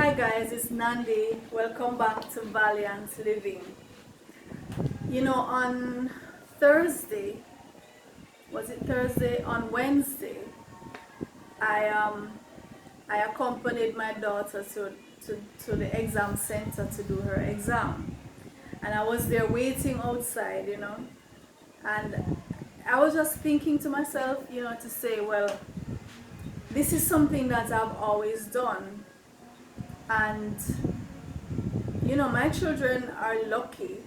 Hi guys, it's Nandi. Welcome back to Valiant Living. You know, on Thursday, was it Thursday? On Wednesday, I I accompanied my daughter to the exam center to do her exam, and I was there waiting outside, and I was just thinking to myself, to say, well, this is something that I've always done, and my children are lucky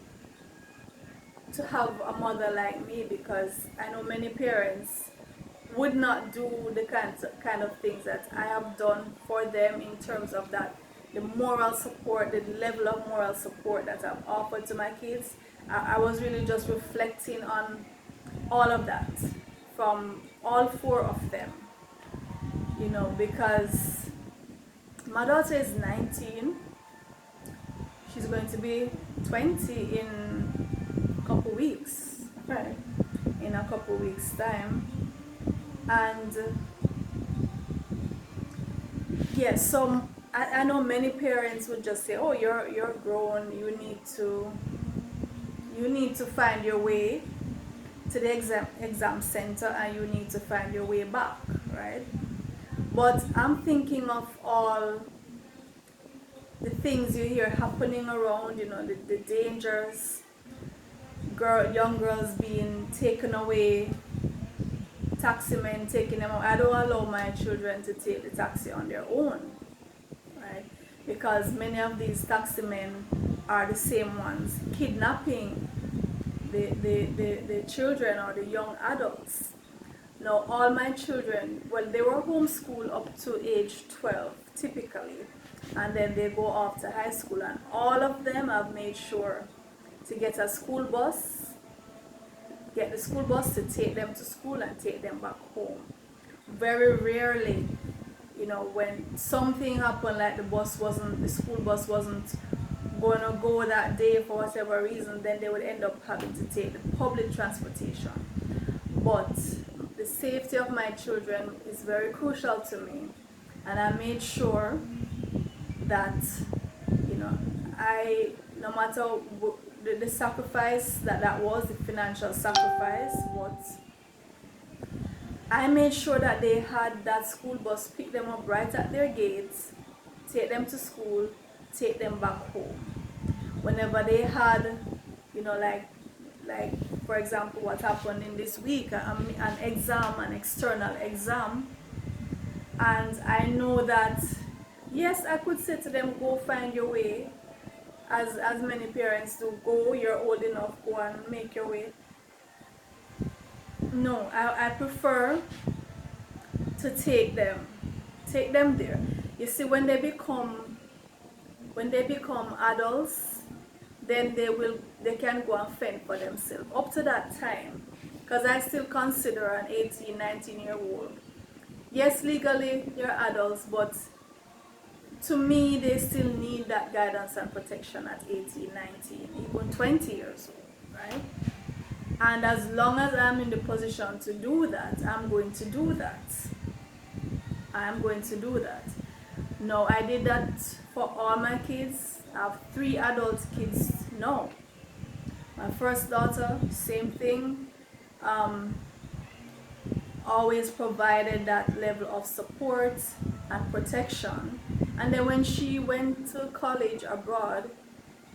to have a mother like me, because I know many parents would not do the kind of things that I have done for them, in terms of that, the moral support, the level of moral support that I've offered to my kids. I was really just reflecting on all of that from all four of them, because my daughter is 19. She's going to be 20 in a couple weeks, right? In a couple weeks time. And yeah, so I know many parents would just say, oh, you're grown, you need to find your way to the exam center, and you need to find your way back, right? But I'm thinking of all the things you hear happening around, the dangers, young girls being taken away, taxi men taking them out. I don't allow my children to take the taxi on their own, right? Because many of these taxi men are the same ones kidnapping the children or the young adults. Now, all my children, well, they were homeschooled up to age 12, typically, and then they go off to high school, and all of them have made sure to get the school bus to take them to school and take them back home. Very rarely, when something happened, like the school bus wasn't going to go that day for whatever reason, then they would end up having to take the public transportation. But the safety of my children is very crucial to me, and I made sure that, no matter the sacrifice that was, the financial sacrifice, but I made sure that they had that school bus pick them up right at their gates, take them to school, take them back home. Whenever they had, like for example, what happened in this week, an external exam, and I know that, yes, I could say to them, go find your way, as many parents do, go, you're old enough, go and make your way. No, I prefer to take them there. You see, when they become adults, then they can go and fend for themselves. Up to that time, because I still consider an 18, 19-year-old, yes, legally you're adults, but to me, they still need that guidance and protection at 18, 19, even 20 years old, right? And as long as I'm in the position to do that, I'm going to do that. No, I did that for all my kids. I have 3 adult kids now. My first daughter, same thing. Always provided that level of support and protection. And then when she went to college abroad,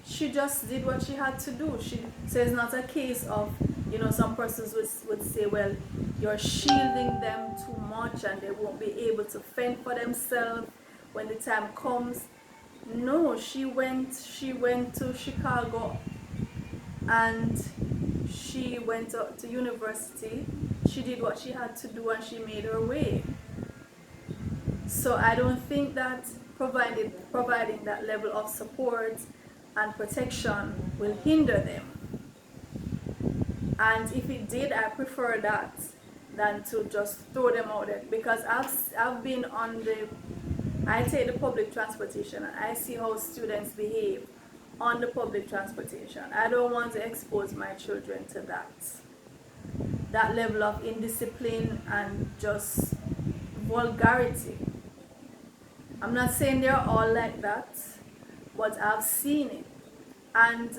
she just did what she had to do. So it's not a case of, some persons would say, well, you're shielding them too much and they won't be able to fend for themselves when the time comes. No, she went to Chicago, and she went to university. She did what she had to do, and she made her way. So I don't think that providing that level of support and protection will hinder them. And if it did, I prefer that than to just throw them out there, because I've been I take the public transportation, and I see how students behave on the public transportation. I don't want to expose my children to that level of indiscipline and just vulgarity. I'm not saying they're all like that, but I've seen it. And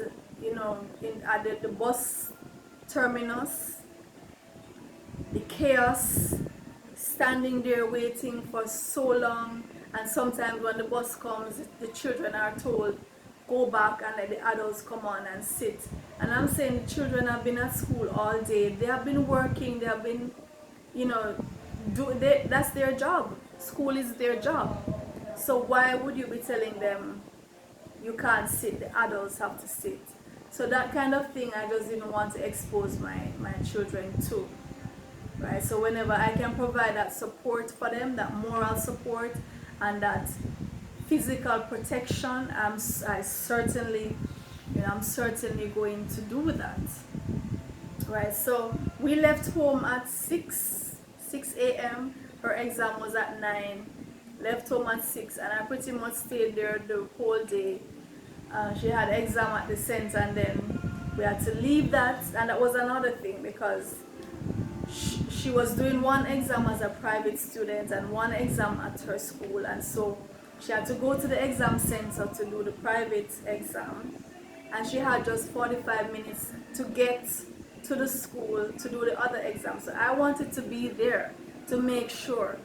you know, at the bus terminus, the chaos, standing there waiting for so long, and sometimes when the bus comes, the children are told, go back and let the adults come on and sit. And I'm saying the children have been at school all day, they have been working, they have been, you know, that's their job. School is their job. So why would you be telling them you can't sit, the adults have to sit? So that kind of thing I just didn't want to expose my children to. Right? So whenever I can provide that support for them, that moral support and that physical protection, I'm certainly going to do that. Right? So we left home at 6 a.m. Her exam was at 9. Left home at 6, and I pretty much stayed there the whole day. She had exam at the center, and then we had to leave that, and that was another thing because she was doing one exam as a private student and one exam at her school, and so she had to go to the exam center to do the private exam, and she had just 45 minutes to get to the school to do the other exam. So I wanted to be there to make sure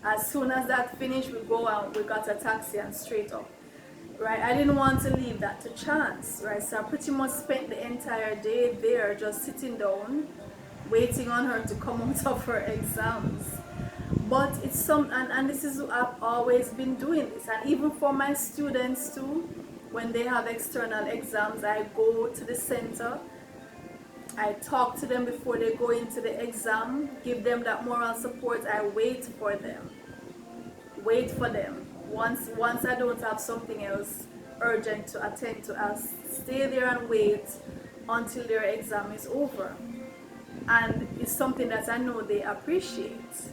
as soon as that finished, we go out, we got a taxi and straight up. Right? I didn't want to leave that to chance, right? So I pretty much spent the entire day there just sitting down, waiting on her to come out of her exams. But it's and this is, I've always been doing this, and even for my students too, when they have external exams, I go to the center, I talk to them before they go into the exam, give them that moral support. I wait for them. Once I don't have something else urgent to attend to, I'll stay there and wait until their exam is over. And it's something that I know they appreciate.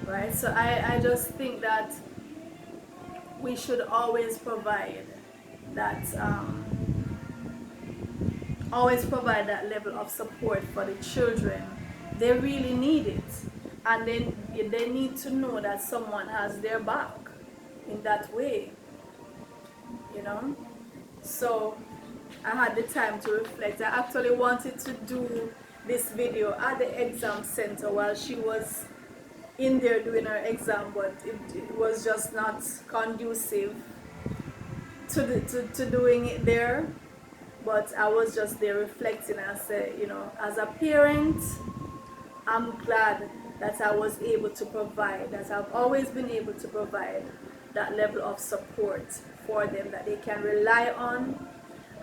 Right? So I just think that we should always provide that level of support for the children. They really need it, and then they need to know that someone has their back in that way, you know. So I had the time to reflect. I actually wanted to do this video at the exam center while she was in there doing her exam, but it was just not conducive to doing it there. But I was just there reflecting. I said, you know, as a parent, I'm glad that I was able to provide, that I've always been able to provide that level of support for them that they can rely on,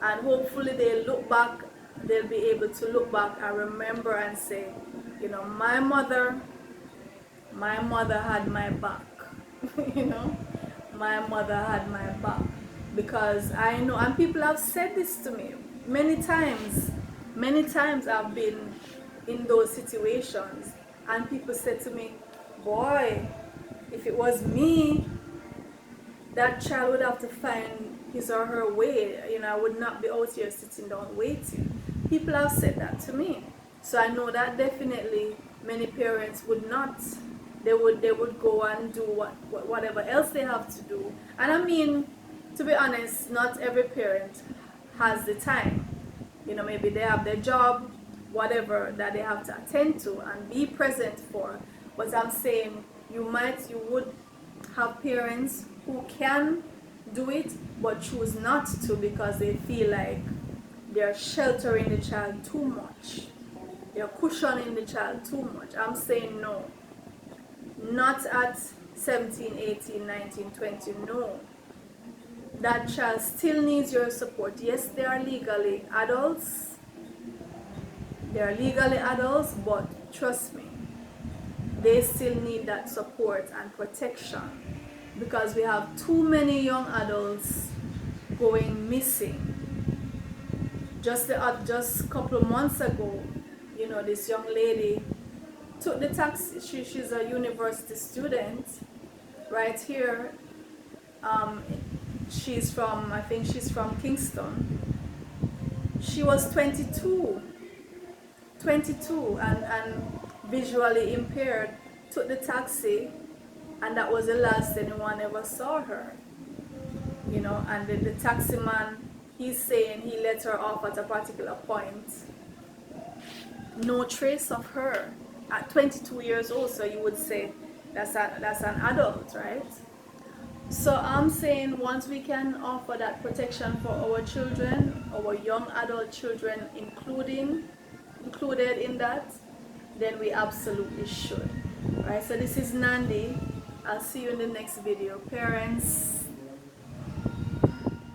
and hopefully they'll be able to look back and remember and say, you know, my mother had my back. You know, my mother had my back. Because I know, and people have said this to me many times I've been in those situations, and people said to me, boy, if it was me, that child would have to find his or her way. You know, I would not be out here sitting down waiting. People have said that to me. So I know that definitely many parents would not. They would go and do whatever else they have to do. And I mean, to be honest, not every parent has the time. You know, maybe they have their job, whatever that they have to attend to and be present for. But I'm saying you would have parents who can do it but choose not to because they feel like they're sheltering the child too much. They're cushioning the child too much. I'm saying no. Not at 17, 18, 19, 20, no. That child still needs your support. Yes, they are legally adults, but trust me, they still need that support and protection, because we have too many young adults going missing. Just a couple of months ago, you know, this young lady took the taxi. She's a university student right here. I think she's from Kingston. She was 22 and visually impaired. Took the taxi and that was the last anyone ever saw her. You know, and the taxi man, he's saying he let her off at a particular point. No trace of her at 22 years old, so you would say that's an adult, right? So I'm saying once we can offer that protection for our children, our young adult children included in that, then we absolutely should. Right? So this is Nandi. I'll see you in the next video. Parents,